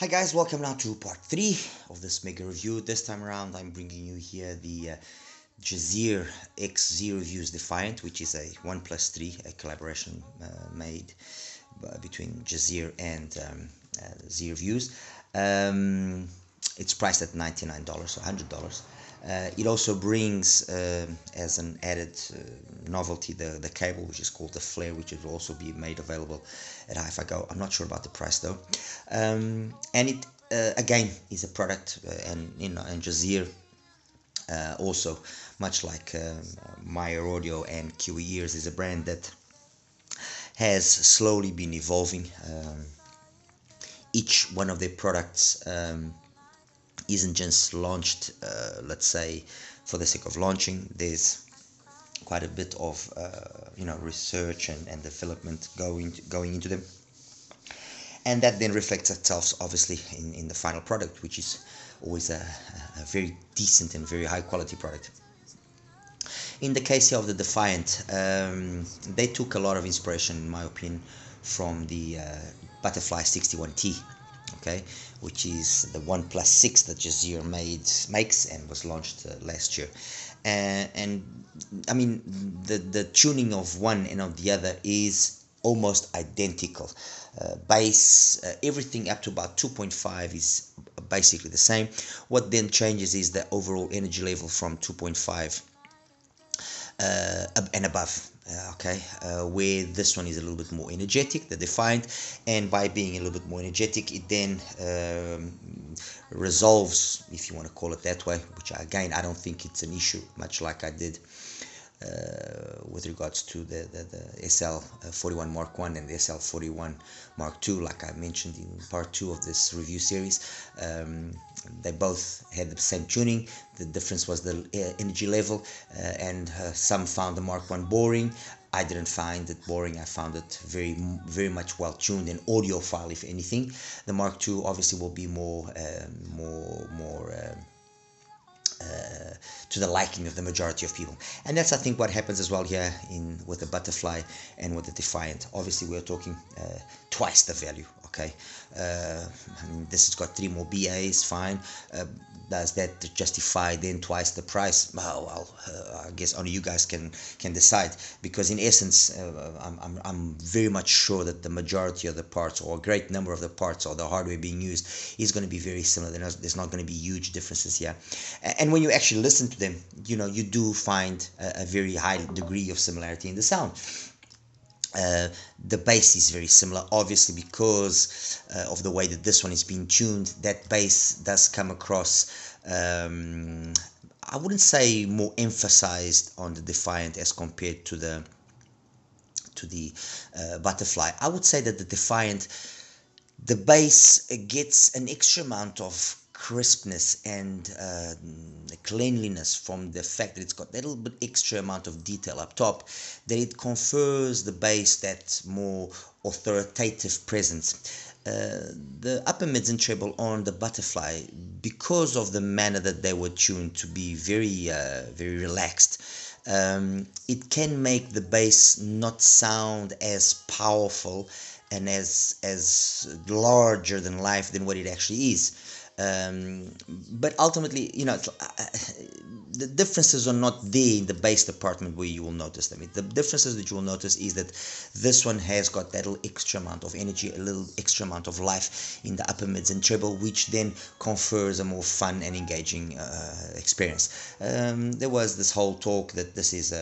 Hi guys, welcome now to part 3 of this mega review. This time around I'm bringing you here the JUZEAR X0 Views Defiant, which is a 1+3, a collaboration made between JUZEAR and ZEAR Views. It's priced at $99, so $100. It also brings as an added novelty the cable, which is called the flare, which will also be made available at HIFIGO. I'm not sure about the price though. And it again is a product, and JUZEAR also, much like Meyer Audio and QE Ears, is a brand that has slowly been evolving. Each one of their products isn't just launched, let's say, for the sake of launching. There's quite a bit of research and development going into them, and that then reflects itself obviously in the final product, which is always a very decent and very high quality product. In the case of the Defiant, they took a lot of inspiration, in my opinion, from the Butterfly 61T, okay, which is the 1+6 that JUZEAR makes and was launched last year. And I mean, the tuning of one and of the other is almost identical. Bass, everything up to about 2.5 is basically the same. What then changes is the overall energy level from 2.5 and above, okay, where this one is a little bit more energetic, the Defiant, and by being a little bit more energetic, it then resolves, if you want to call it that way, which again I don't think it's an issue, much like I did with regards to the SL41 Mark 1 and the SL41 Mark 2, like I mentioned in part 2 of this review series. They both had the same tuning. The difference was the energy level, and some found the Mark 1 boring. I didn't find it boring. I found it very much well tuned and audiophile, if anything. The Mark 2 obviously will be more to the liking of the majority of people, and that's, I think, what happens as well here with the Butterfly and with the Defiant. Obviously we're talking twice the value, okay. I mean, this has got 3 more BAs, fine. Does that justify then twice the price? Oh, well, I guess only you guys can decide, because in essence I'm very much sure that the majority of the parts, or a great number of the parts, or the hardware being used, is going to be very similar. There's not going to be huge differences here, and when you actually listen to them, you do find a very high degree of similarity in the sound. The bass is very similar, obviously, because of the way that this one is being tuned. That bass does come across, I wouldn't say more emphasized on the Defiant as compared to the Butterfly. I would say that the Defiant, the bass gets an extra amount of crispness and cleanliness from the fact that it's got that little bit extra amount of detail up top, that it confers the bass that more authoritative presence. The upper mids and treble on the Butterfly, because of the manner that they were tuned to be very relaxed, it can make the bass not sound as powerful and as larger than life than what it actually is. But ultimately, the differences are not there in the bass department where you will notice them. The differences that you will notice is that this one has got that little extra amount of energy, a little extra amount of life in the upper mids and treble, which then confers a more fun and engaging experience. There was this whole talk that this is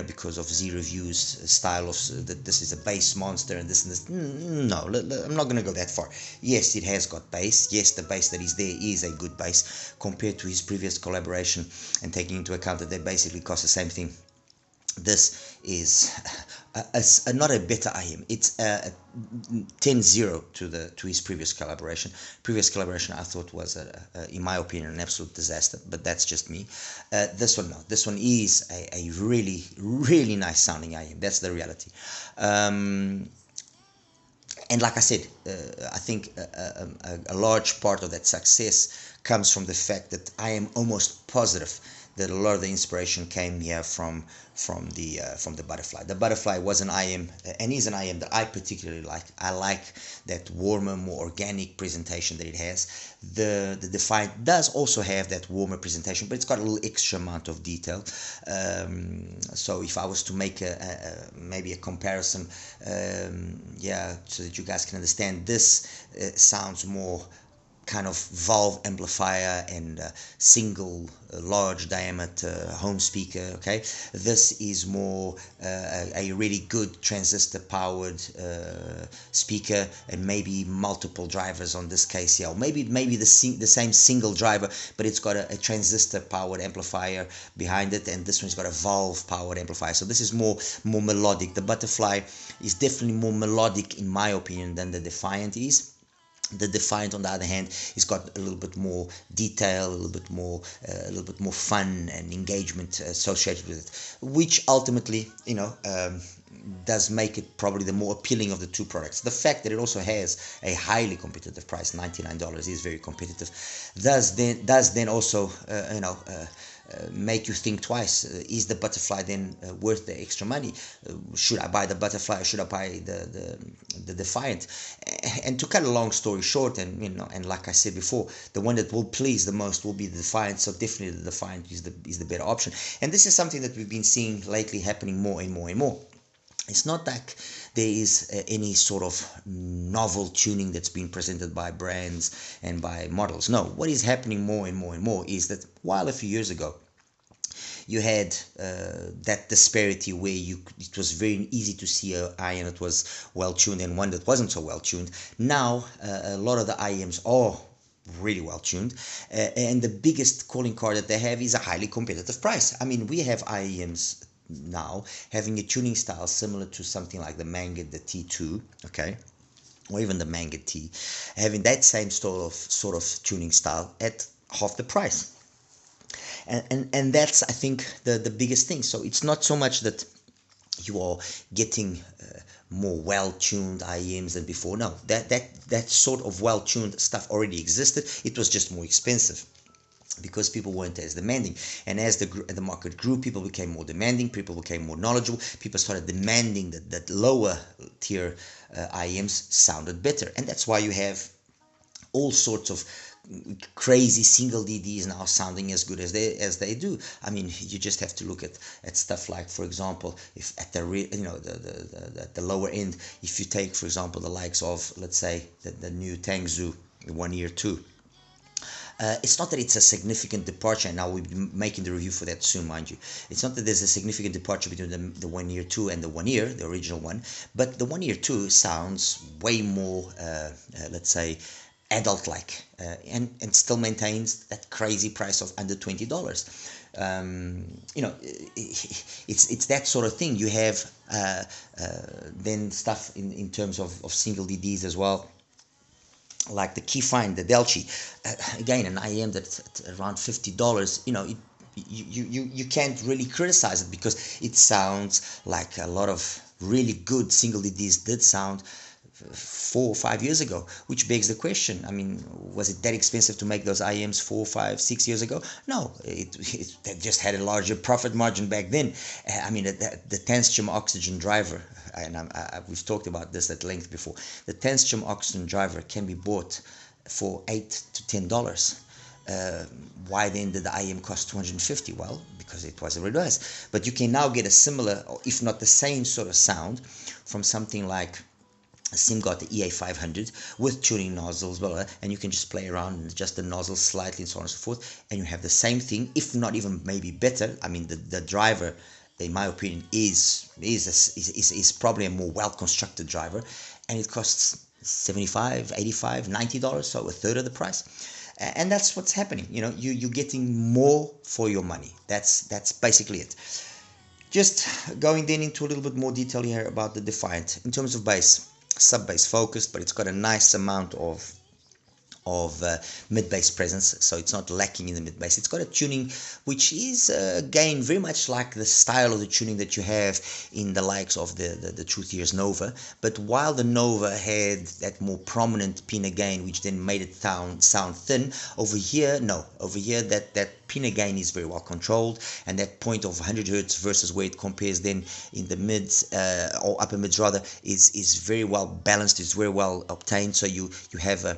because of Z Review's style of that this is a bass monster and this and this. No, I'm not going to go that far. Yes, it has got bass. Yes, the bass that is there is a good bass compared to his previous collaboration, and taking into account that they basically cost the same thing. This is not a better IM. It's a 10-0 to his previous collaboration. Previous collaboration I thought was, in my opinion, an absolute disaster, but that's just me. This one, no. This one is a really nice sounding IM. That's the reality. And like I said, I think a large part of that success comes from the fact that I am almost positive that a lot of the inspiration came here from the Butterfly. The Butterfly was an IM and is an IM that I particularly like. I like that warmer, more organic presentation that it has. The Defiant does also have that warmer presentation, but it's got a little extra amount of detail. So if I was to make maybe a comparison, yeah, so that you guys can understand, this sounds more kind of valve amplifier and single large diameter home speaker. Okay, this is more a really good transistor powered speaker, and maybe multiple drivers on this case. Yeah, or maybe the same single driver, but it's got a transistor powered amplifier behind it, and this one's got a valve powered amplifier. So this is more melodic. The Butterfly is definitely more melodic in my opinion than the Defiant is. The Defiant, on the other hand, has got a little bit more detail, a little bit more fun and engagement associated with it, which ultimately, you know, does make it probably the more appealing of the two products. The fact that it also has a highly competitive price, $99, is very competitive, does then also, you know, make you think twice. Is the Butterfly then worth the extra money? Should I buy the Butterfly or should I buy the Defiant? And to cut a long story short, and you know, and like I said before, the one that will please the most will be the Defiant. So definitely the Defiant is the better option. And this is something that we've been seeing lately happening more and more and more. It's not like there is any sort of novel tuning that's been presented by brands and by models. No, what is happening more and more and more is that while a few years ago you had that disparity where it was very easy to see an IM that was well tuned and one that wasn't so well tuned, now a lot of the IMs are really well tuned, and the biggest calling card that they have is a highly competitive price. I mean, we have IMs now having a tuning style similar to something like the Mangit, the T2, okay, or even the Mangit T, having that same sort of tuning style at half the price. And that's, I think, the biggest thing. So it's not so much that you are getting more well-tuned IEMs than before. No, that sort of well-tuned stuff already existed. It was just more expensive because people weren't as demanding. And as the market grew, people became more demanding, people became more knowledgeable, people started demanding that lower tier IEMs sounded better. And that's why you have all sorts of crazy single DDs now sounding as good as they do. I mean, you just have to look at stuff like, for example, if at the the lower end, if you take, for example, the likes of, let's say, the new Tangzhou 1 Year 2. It's not that it's a significant departure, and now we'll be making the review for that soon, mind you. It's not that there's a significant departure between the 1 Year 2 and the 1 Year, the original one, but the 1 Year 2 sounds way more, let's say, adult-like, and still maintains that crazy price of under $20. You know, it's that sort of thing. You have then stuff in terms of single DDs as well, like the Keyfind, the Delchi, again an IM that's at around $50. You know, you can't really criticize it because it sounds like a lot of really good single DDs did sound 4 or 5 years ago, which begs the question. I mean, was it that expensive to make those IMs 4, 5, 6 years ago? No, it just had a larger profit margin back then. I mean, the Tanstrom oxygen driver, and we've talked about this at length before, the Tanstrom oxygen driver can be bought for $8 to $10. Why then did the IM cost $250? Well, because it was a reverse. But you can now get a similar, or if not the same sort of sound, from something like SIM-GOT, the EA500, with tuning nozzles, blah, blah, and you can just play around and adjust the nozzles slightly and so on and so forth, and you have the same thing, if not even maybe better. I mean, the driver, in my opinion, is probably a more well-constructed driver, and it costs $75, $85, $90, so a third of the price. And that's what's happening. You know, you're getting more for your money. That's basically it. Just going then into a little bit more detail here about the Defiant in terms of bass. Sub-bass focused, but it's got a nice amount of mid-bass presence, so it's not lacking in the mid-bass. It's got a tuning which is again very much like the style of the tuning that you have in the likes of the JUZEAR's Nova, but while the Nova had that more prominent pinna gain which then made it sound thin, over here no, over here that pinna gain is very well controlled, and that point of 100 hertz versus where it compares then in the mids or upper mids rather is very well balanced, is very well obtained. So you have a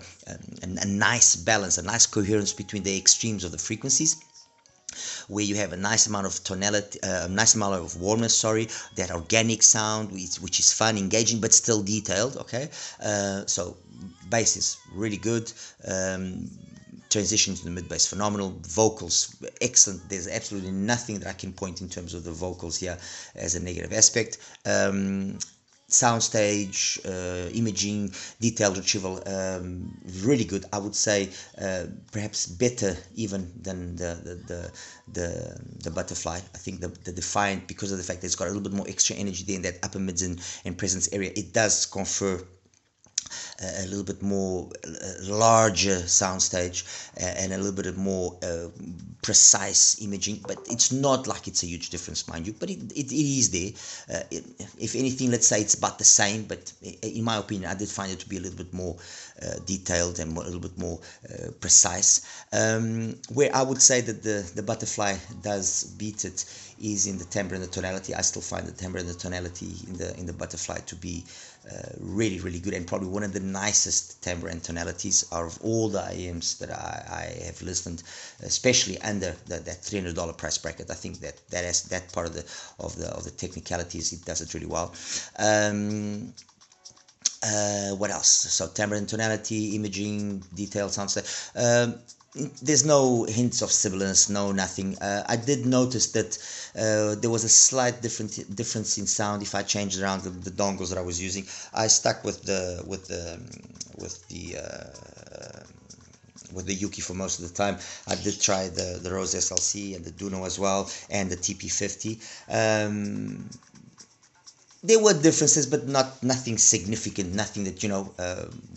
nice balance, a nice coherence between the extremes of the frequencies, where you have a nice amount of tonality, a nice amount of warmness, sorry, that organic sound, which is fun, engaging, but still detailed, okay? So bass is really good. Transition to the mid bass, phenomenal. Vocals, excellent. There's absolutely nothing that I can point in terms of the vocals here as a negative aspect. Soundstage, imaging, detailed retrieval, really good. I would say perhaps better even than the Butterfly. I think the Defiant, because of the fact that it's got a little bit more extra energy there in that upper mids and presence area, it does confer a little bit more larger soundstage and a little bit more precise imaging, but it's not like it's a huge difference, mind you, but it is there. If anything, let's say it's about the same, but in my opinion I did find it to be a little bit more detailed and a little bit more precise. Where I would say that the Butterfly does beat it is in the timbre and the tonality. I still find the timbre and the tonality in the Butterfly to be really, really good, and probably one of the nicest timbre and tonalities out of all the IEMs that I have listened, especially under that $300 price bracket. I think that part of the technicalities, it does it really well. What else? So timbre and tonality, imaging, detailed sound. There's no hints of sibilance, no nothing. I did notice that there was a slight difference in sound if I changed around the dongles that I was using. I stuck with the Yuki for most of the time. I did try the Rose SLC and the Duno as well, and the TP50. There were differences, but nothing significant, nothing that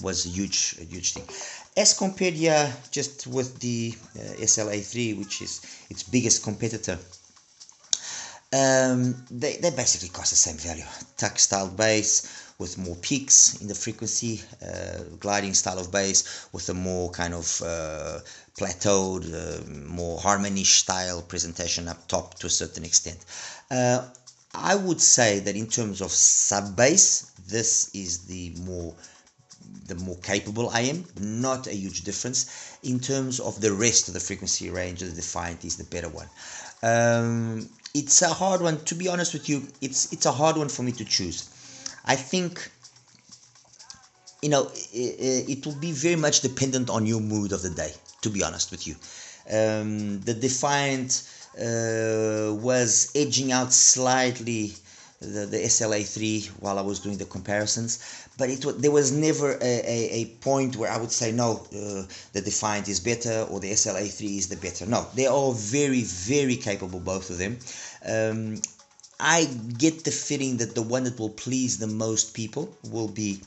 was a huge thing. As compared here, just with the SLA3, which is its biggest competitor, they basically cost the same value. Tuck style bass with more peaks in the frequency, gliding style of bass with a more kind of plateaued, more harmony style presentation up top to a certain extent. I would say that in terms of sub bass, this is the more capable IM, not a huge difference. In terms of the rest of the frequency range, the Defiant is the better one. It's a hard one, to be honest with you. It's a hard one for me to choose. I think it will be very much dependent on your mood of the day, to be honest with you. The Defiant was edging out slightly the SLA3 while I was doing the comparisons, but there was never a point where I would say no, the Defiant is better or the SLA3 is the better. No, they are very, very capable, both of them. I get the feeling that the one that will please the most people will be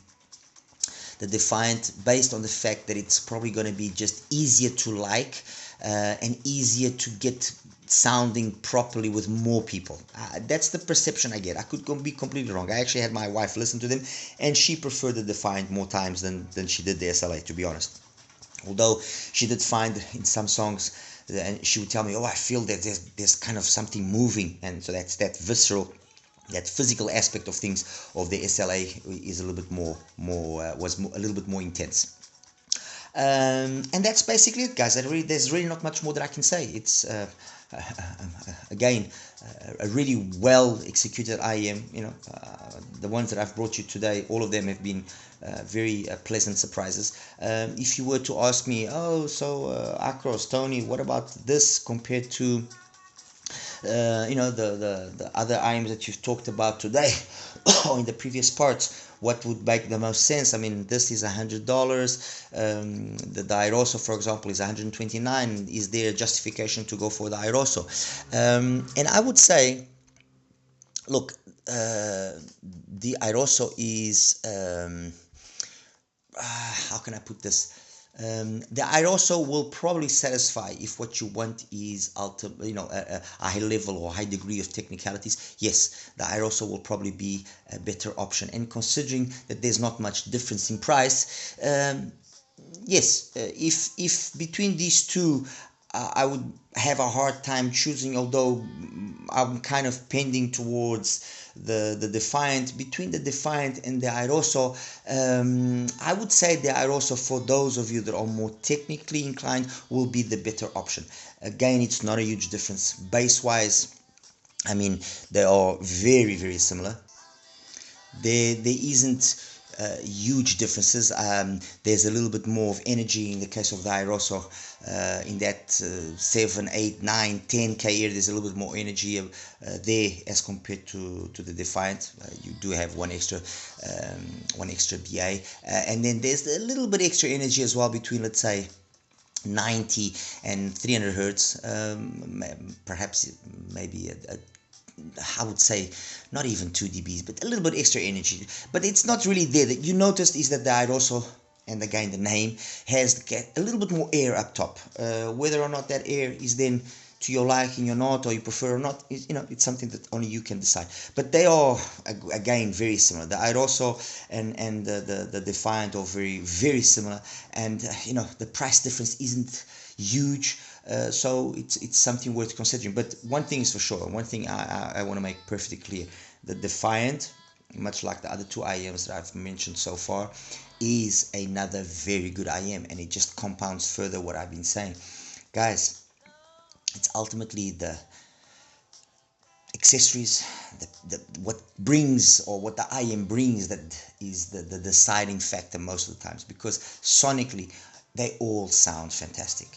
the Defiant, based on the fact that it's probably going to be just easier to like and easier to get sounding properly with more people. That's the perception I get. I could be completely wrong. I actually had my wife listen to them, and she preferred the Defiant more times than she did the SLA, to be honest. Although she did find in some songs, and she would tell me, oh, I feel that there's kind of something moving, and so that's that visceral, that physical aspect of things of the SLA is a little bit was a little bit more intense. And that's basically it, guys. There's really not much more that I can say. It's again a really well executed IEM. The ones that I've brought you today, all of them have been very pleasant surprises. If you were to ask me, oh, so Akros, Tony, what about this compared to the other IEMs that you've talked about today or in the previous parts, what would make the most sense? I mean, this is $100. The Airoso, for example, is $129. Is there a justification to go for the Airoso? And I would say, look, the Airoso is how can I put this? The Airoso will probably satisfy if what you want is a high level or high degree of technicalities. Yes, the Airoso will probably be a better option. And considering that there's not much difference in price, yes, if between these two I would have a hard time choosing, although I'm kind of pending towards the Defiant. Between the Defiant and the Airoso, I would say the Airoso, for those of you that are more technically inclined, will be the better option. Again, it's not a huge difference bass wise. I mean, they are very, very similar. There isn't huge differences. There's a little bit more of energy in the case of the Airoso. In that 7, 8, 9, 10K area, there's a little bit more energy there as compared to the Defiant. You do have one extra BA, and then there's a little bit extra energy as well between, let's say, 90 and 300 hertz, perhaps maybe I would say not even 2 dBs, but a little bit extra energy. But it's not really there. That you noticed is that the Airoso, and again the name, has a little bit more air up top. Whether or not that air is then to your liking or not, or you prefer or not, it's something that only you can decide. But they are again very similar. The Airoso and the Defiant are very, very similar, and the price difference isn't huge. So it's something worth considering. But one thing is for sure, one thing I want to make perfectly clear: the Defiant, much like the other two IEMs that I've mentioned so far, is another very good IEM, and it just compounds further what I've been saying. Guys, it's ultimately the accessories, what brings, or what the IEM brings, that is the deciding factor most of the times, because sonically they all sound fantastic.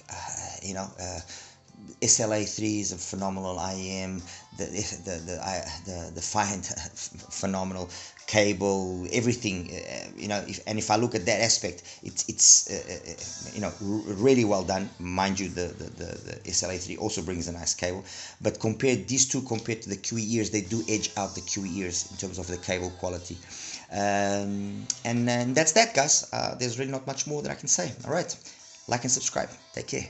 SLA3 is a phenomenal IEM. The Defiant, phenomenal cable, everything. If I look at that aspect, it's really well done. Mind you, the SLA3 also brings a nice cable, but these two compared to the QE ears, they do edge out the QE ears in terms of the cable quality. And that's that, guys. There's really not much more that I can say. All right, like and subscribe. Take care.